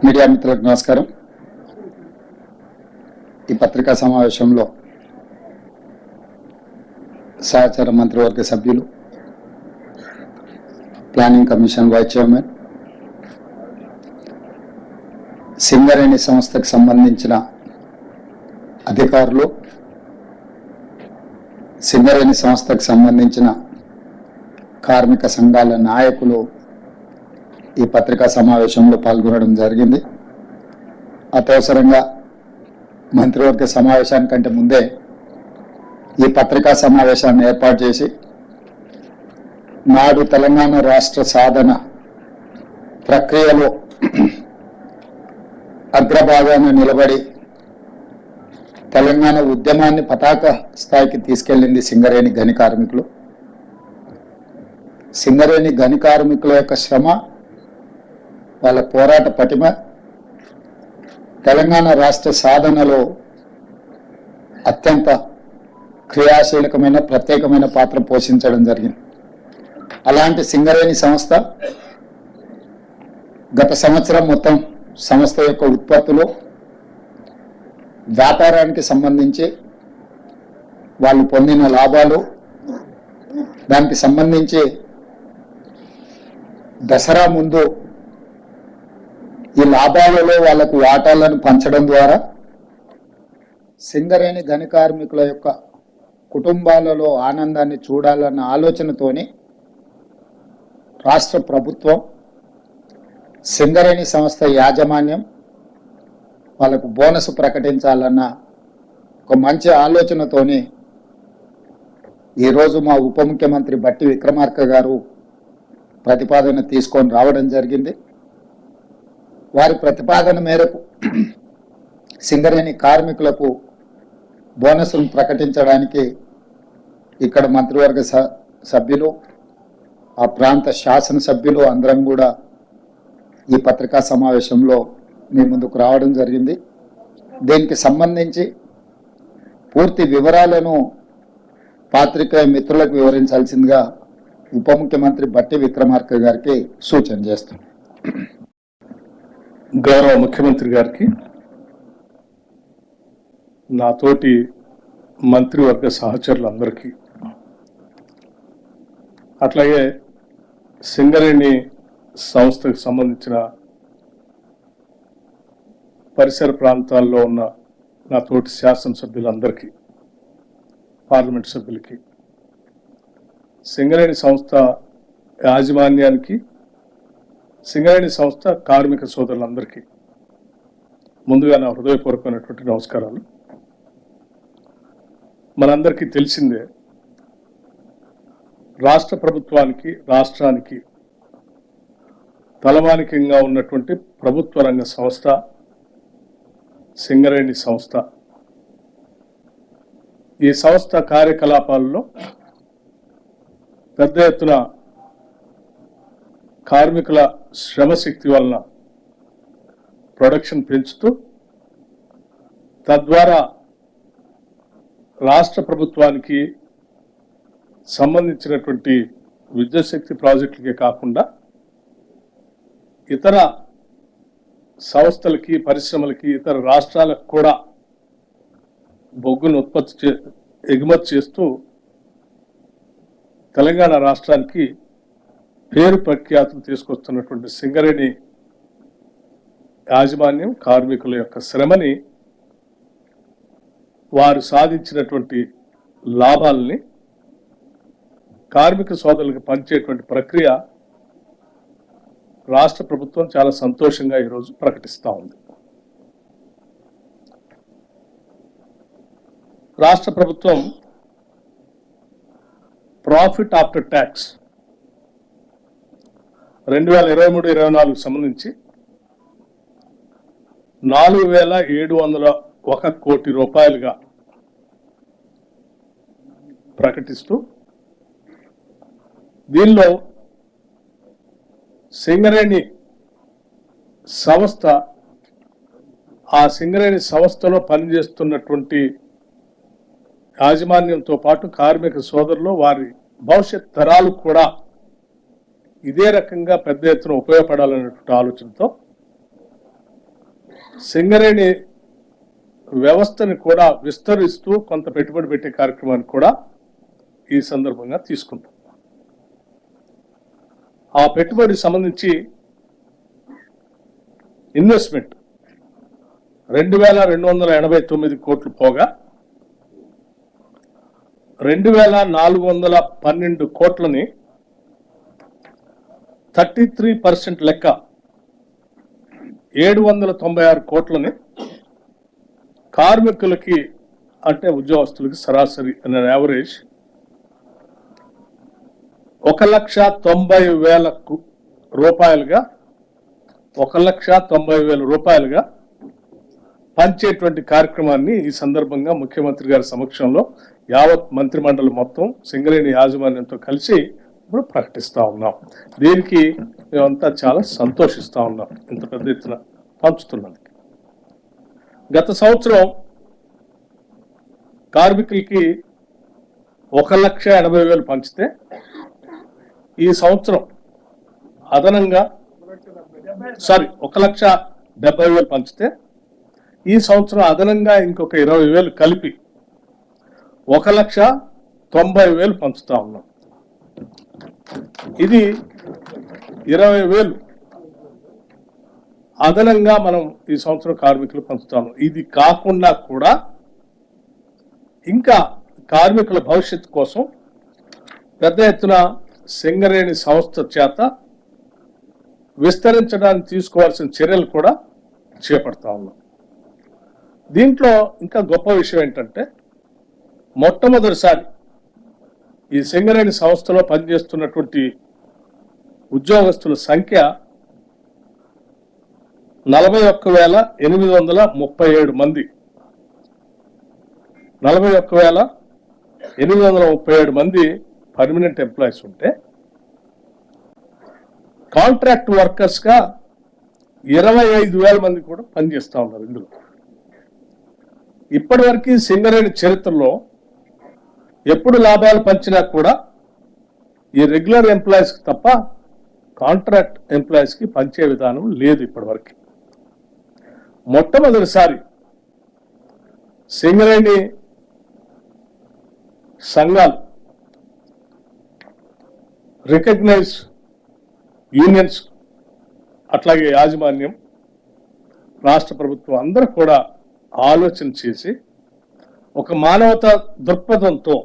Media మిత్రులకు నమస్కారం. ఈ పత్రికా సమావేశంలో సహచార మంత్రివర్గ సభ్యులు, planning commission vice chairman, Singareni సంస్థకు సంబంధించిన అధికారులు, సింగరేణి సంస్థకు సంబంధించిన కార్మిక సంఘాల నాయకులు ఈ పత్రికా సమావేశంలో పాల్గొనడం జరిగింది. అత్యవసరంగా మంత్రివర్గ సమావేశానికంటే ముందే ఈ పత్రికా సమావేశాన్ని ఏర్పాటు చేసి నాడు తెలంగాణ రాష్ట్ర సాధన ప్రక్రియలో అగ్రభాగాన నిలబడి తెలంగాణ ఉద్యమాన్ని పతాక స్థాయికి తీసుకెళ్లింది సింగరేణి గని కార్మికులు. సింగరేణి గని కార్మికుల యొక్క శ్రమ, వాళ్ళ పోరాట పటిమ తెలంగాణ రాష్ట్ర సాధనలో అత్యంత క్రియాశీలకమైన ప్రత్యేకమైన పాత్ర పోషించడం జరిగింది. అలాంటి సింగరేణి సంస్థ గత సంవత్సరం మొత్తం సంస్థ యొక్క ఉత్పత్తులు, వ్యాపారానికి సంబంధించి వాళ్ళు పొందిన లాభాలు, దానికి సంబంధించి దసరా ముందు ఈ లాభాలలో వాళ్లకు వాటాలను పంచడం ద్వారా సింగరేణి గని కార్మికుల యొక్క కుటుంబాలలో ఆనందాన్ని చూడాలన్న ఆలోచనతోని రాష్ట్ర ప్రభుత్వం, సింగరేణి సంస్థ యాజమాన్యం వాళ్ళకు బోనస్ ప్రకటించాలన్న ఒక మంచి ఆలోచనతోని ఈరోజు మా ఉప ముఖ్యమంత్రి బట్టి విక్రమార్క గారు ప్రతిపాదన తీసుకొని రావడం జరిగింది. వారి ప్రతిపాదన మేరకు సింగరేణి కార్మికులకు బోనస్ను ప్రకటించడానికి ఇక్కడ మంత్రివర్గ సభ్యులు, ఆ ప్రాంత శాసనసభ్యులు అందరం కూడా ఈ పత్రికా సమావేశంలో మీ ముందుకు రావడం జరిగింది. దీనికి సంబంధించి పూర్తి వివరాలను పాత్రికేయ మిత్రులకు వివరించాల్సిందిగా ఉప ముఖ్యమంత్రి బట్టి విక్రమార్క గారికి సూచన చేస్తున్నాం. గౌరవ ముఖ్యమంత్రి గారికి, నాతోటి మంత్రివర్గ సహచరులందరికీ, అట్లాగే సింగరేణి సంస్థకు సంబంధించిన పరిసర ప్రాంతాల్లో ఉన్న నా తోటి శాసనసభ్యులందరికీ, పార్లమెంట్ సభ్యులకి, సింగరేణి సంస్థ యాజమాన్యానికి, సింగరేణి సంస్థ కార్మిక సోదరులందరికీ ముందుగా నా హృదయపూర్వకమైనటువంటి నమస్కారాలు. మనందరికీ తెలిసిందే, రాష్ట్ర ప్రభుత్వానికి, రాష్ట్రానికి తలమానికంగా ఉన్నటువంటి ప్రభుత్వ రంగ సంస్థ సింగరేణి సంస్థ. ఈ సంస్థ కార్యకలాపాలలో పెద్ద ఎత్తున కార్మికుల శ్రమశక్తి వలన ప్రొడక్షన్ పెంచుతూ, తద్వారా రాష్ట్ర ప్రభుత్వానికి సంబంధించినటువంటి విద్యుత్ శక్తి ప్రాజెక్టులకే కాకుండా ఇతర సంస్థలకి, పరిశ్రమలకి, ఇతర రాష్ట్రాలకు కూడా బొగ్గును ఎగుమతి చేస్తూ తెలంగాణ రాష్ట్రానికి పేరు ప్రఖ్యాతులు తీసుకొస్తున్నటువంటి సింగరేణి యాజమాన్యం కార్మికుల యొక్క శ్రమని, వారు సాధించినటువంటి లాభాలని కార్మిక సోదరులకు పంచేటువంటి ప్రక్రియ రాష్ట్ర ప్రభుత్వం చాలా సంతోషంగా ఈరోజు ప్రకటిస్తూ ఉంది. రాష్ట్ర ప్రభుత్వం ప్రాఫిట్ ఆఫ్టర్ ట్యాక్స్ 2023-24 సంబంధించి 4,701 కోటి రూపాయలుగా ప్రకటిస్తూ, దీనిలో సింగరేణి సంస్థ, ఆ సింగరేణి సంస్థలో పనిచేస్తున్నటువంటి యాజమాన్యంతో పాటు కార్మిక సోదరులు, వారి భవిష్యత్ తరాలు కూడా ఇదే రకంగా పెద్ద ఎత్తున ఉపయోగపడాలనేటువంటి ఆలోచనతో సింగరేణి వ్యవస్థని కూడా విస్తరిస్తూ కొంత పెట్టుబడి పెట్టే కార్యక్రమాన్ని కూడా ఈ సందర్భంగా తీసుకుంటాం. ఆ పెట్టుబడికి సంబంధించి ఇన్వెస్ట్మెంట్ 2,289 కోట్లు పోగా 2,412 కోట్లని 33% లెక్క 796 కోట్లని కార్మికులకి అంటే ఉద్యోగస్తులకి సరాసరి అనే యావరేజ్ 1,90,000 రూపాయలుగా 1,90,000 రూపాయలుగా పంచేటువంటి కార్యక్రమాన్ని ఈ సందర్భంగా ముఖ్యమంత్రి గారి సమక్షంలో యావత్ మంత్రిమండలి మొత్తం సింగరేణి యాజమాన్యంతో కలిసి ఇప్పుడు ప్రకటిస్తా ఉన్నాం. దీనికి మేమంతా చాలా సంతోషిస్తా ఉన్నాం, ఇంత పెద్ద ఎత్తున పంచుతున్నందుకు. గత సంవత్సరం కార్మికులకి 1,80,000 పంచితే ఈ సంవత్సరం అదనంగా 1,70,000 పంచితే ఈ సంవత్సరం అదనంగా ఇంకొక 20,000 కలిపి 1,90,000 పంచుతా ఉన్నాం. ఇది 20,000 అదనంగా మనం ఈ సంవత్సరం కార్మికులు పంచుతాము. ఇది కాకుండా కూడా ఇంకా కార్మికుల భవిష్యత్తు కోసం పెద్ద ఎత్తున సింగరేణి సంస్థ చేత విస్తరించడానికి తీసుకోవాల్సిన చర్యలు కూడా చేపడతా ఉన్నాం. దీంట్లో ఇంకా గొప్ప విషయం ఏంటంటే మొట్టమొదటిసారి ఈ సింగరేణి సంస్థలో పనిచేస్తున్నటువంటి ఉద్యోగస్తుల సంఖ్య 41,837 మంది. 41,837 మంది పర్మనెంట్ ఎంప్లాయీస్ ఉంటే కాంట్రాక్ట్ వర్కర్స్ గా 25,000 మంది కూడా పనిచేస్తా ఉన్నారు. ఇందులో ఇప్పటివరకు సింగరేణి చరిత్రలో ఎప్పుడు లాభాలు పంచినా కూడా ఈ రెగ్యులర్ ఎంప్లాయీస్ తప్ప కాంట్రాక్ట్ ఎంప్లాయీస్ కి పంచే విధానం లేదు. ఇప్పటివరకు మొట్టమొదటిసారి సింగరేణి సంఘాలు, రికగ్నైజ్ యూనియన్స్, అట్లాగే యాజమాన్యం, రాష్ట్ర ప్రభుత్వం అందరూ కూడా ఆలోచన చేసి ఒక మానవతా దృక్పథంతో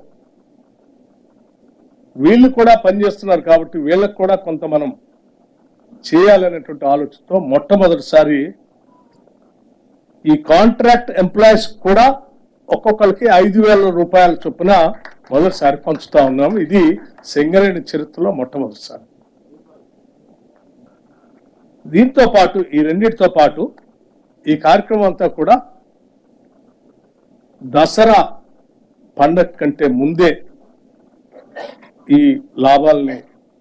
వీళ్ళు కూడా పనిచేస్తున్నారు కాబట్టి వీళ్ళకు కూడా కొంత మనం చేయాలనేటువంటి ఆలోచనతో మొట్టమొదటిసారి ఈ కాంట్రాక్ట్ ఎంప్లాయీస్ కూడా ఒక్కొక్కరికి 5,000 రూపాయల చొప్పున మొదటిసారి పంచుతా ఉన్నాము. ఇది సింగరేణి చరిత్రలో మొట్టమొదటిసారి. దీంతో పాటు ఈ రెండింటితో పాటు ఈ కార్యక్రమం అంతా కూడా దసరా పండగ కంటే ముందే ఈ లాభాలని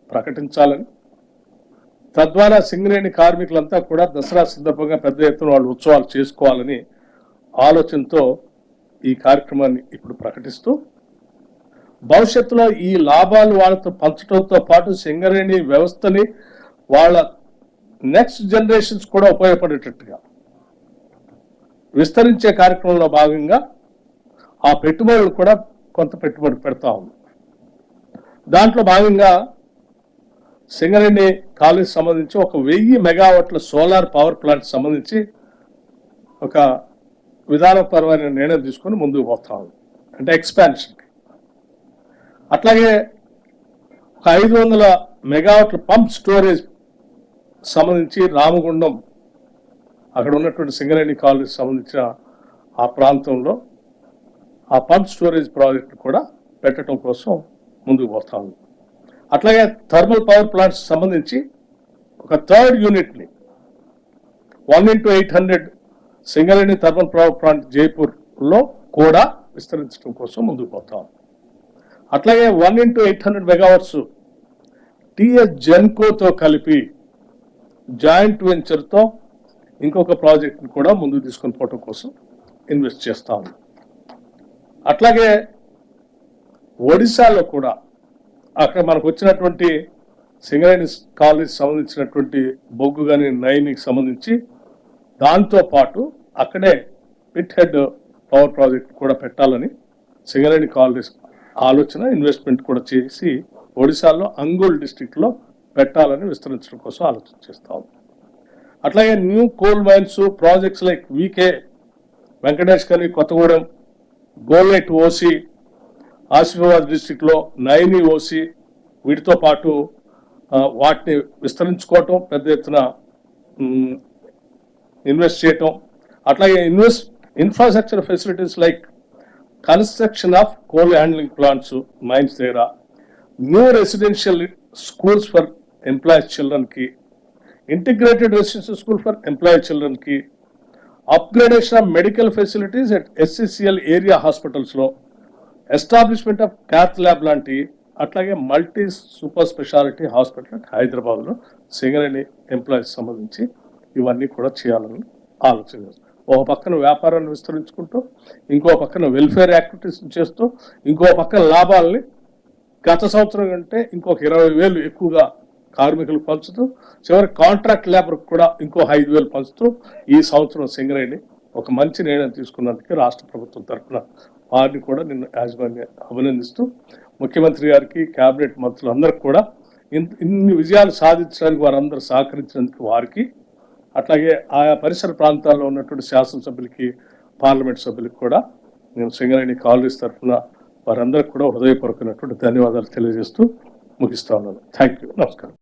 ప్రకటించాలని, తద్వారా సింగరేణి కార్మికులంతా కూడా దసరా సందర్భంగా పెద్ద ఎత్తున వాళ్ళు ఉత్సవాలు చేసుకోవాలని ఆలోచనతో ఈ కార్యక్రమాన్ని ఇప్పుడు ప్రకటిస్తూ భవిష్యత్తులో ఈ లాభాలు వాళ్ళతో పంచడంతో పాటు సింగరేణి వ్యవస్థని వాళ్ళ నెక్స్ట్ జనరేషన్స్ కూడా ఉపయోగపడేటట్టుగా విస్తరించే కార్యక్రమంలో భాగంగా ఆ పెట్టుబడులు కూడా కొంత పెట్టుబడి పెడతా ఉంది. దాంట్లో భాగంగా సింగరేణి కాలేజ్ సంబంధించి 1,000 మెగావాట్ల సోలార్ పవర్ ప్లాంట్ సంబంధించి ఒక విధానపరమైన నిర్ణయం తీసుకొని ముందుకు పోతా ఉంది, అంటే ఎక్స్పాన్షన్. అట్లాగే 500 మెగావాట్ల పంప్ స్టోరేజ్ సంబంధించి రామగుండం అక్కడ ఉన్నటువంటి సింగరేణి కాలేజ్ సంబంధించిన ఆ ప్రాంతంలో ఆ పంప్ స్టోరేజ్ ప్రాజెక్ట్ కూడా పెట్టడం కోసం ముందుకు పోతా ఉంది. అట్లాగే థర్మల్ పవర్ ప్లాంట్స్ సంబంధించి ఒక 3rd యూనిట్ని 1x800 Singareni thermal power plant జైపూర్లో కూడా విస్తరించడం కోసం ముందుకు పోతాం. అట్లాగే 1x800 మెగావాట్స్ టిఎస్ జెన్కోతో కలిపి జాయింట్ వెంచర్తో ఇంకొక ప్రాజెక్ట్ని కూడా ముందుకు తీసుకొని పోవడం కోసం ఇన్వెస్ట్ చేస్తా ఉన్నాం. అట్లాగే ఒడిశాలో కూడా అక్కడ మనకు వచ్చినటువంటి సింగరేణి కాలనీకి సంబంధించినటువంటి బొగ్గు కానీ నైన్కి సంబంధించి దాంతో పాటు అక్కడే పిట్ హెడ్ పవర్ ప్రాజెక్ట్ కూడా పెట్టాలని సింగరేణి కాలనీస్ ఆలోచన ఇన్వెస్ట్మెంట్ కూడా చేసి ఒడిశాలో అంగుల్ డిస్ట్రిక్ట్లో పెట్టాలని విస్తరించడం కోసం ఆలోచన చేస్తా ఉంది. అట్లాగే new coal mines projects like VK Venkatesh కని కొత్తగూడెం, గోల్నెట్ ఓసి, ఆసిఫాబాద్ డిస్ట్రిక్ట్లో నైని ఓసి, వీటితో పాటు వాటిని విస్తరించుకోవటం, పెద్ద ఎత్తున ఇన్వెస్ట్ చేయటం, అట్లాగే infrastructure facilities like construction of coal handling plants mines దగ్గర, new residential schools for employees చిల్డ్రన్కి, integrated residential school for employee చిల్డ్రన్కి, upgradation of medical facilities at SCCL area హాస్పిటల్స్లో, ఎస్టాబ్లిష్మెంట్ ఆఫ్ క్యాత్ ల్యాబ్ లాంటి, అట్లాగే multi super speciality hospital హైదరాబాద్లో Singareni employees సంబంధించి ఇవన్నీ కూడా చేయాలని ఆలోచన చేస్తాం. ఒక పక్కన వ్యాపారాన్ని విస్తరించుకుంటూ, ఇంకో పక్కన వెల్ఫేర్ యాక్టివిటీస్ చేస్తూ, ఇంకో పక్కన లాభాలని గత సంవత్సరం కంటే ఇంకొక 20,000 ఎక్కువగా కార్మికులకు పంచుతూ, చివరి కాంట్రాక్ట్ లేబర్కి కూడా ఇంకో 5,000 పంచుతూ ఈ సంవత్సరం సింగరేణి ఒక మంచి నిర్ణయం తీసుకున్నందుకు రాష్ట్ర ప్రభుత్వం తరఫున వారిని కూడా నిన్న యాజమాన్యం అభినందిస్తూ, ముఖ్యమంత్రి గారికి, కేబినెట్ మంత్రులందరికీ కూడా ఇన్ని విజయాలు సాధించడానికి వారందరూ సహకరించినందుకు వారికి, అట్లాగే ఆయా పరిసర ప్రాంతాల్లో ఉన్నటువంటి శాసనసభ్యులకి, పార్లమెంట్ సభ్యులకి కూడా నేను సింగరేణి కాలనీస్ తరఫున వారందరికీ కూడా హృదయపూర్వకమైనటువంటి ధన్యవాదాలు తెలియజేస్తూ ముగిస్తా ఉన్నాను. Thank you. నమస్కారం.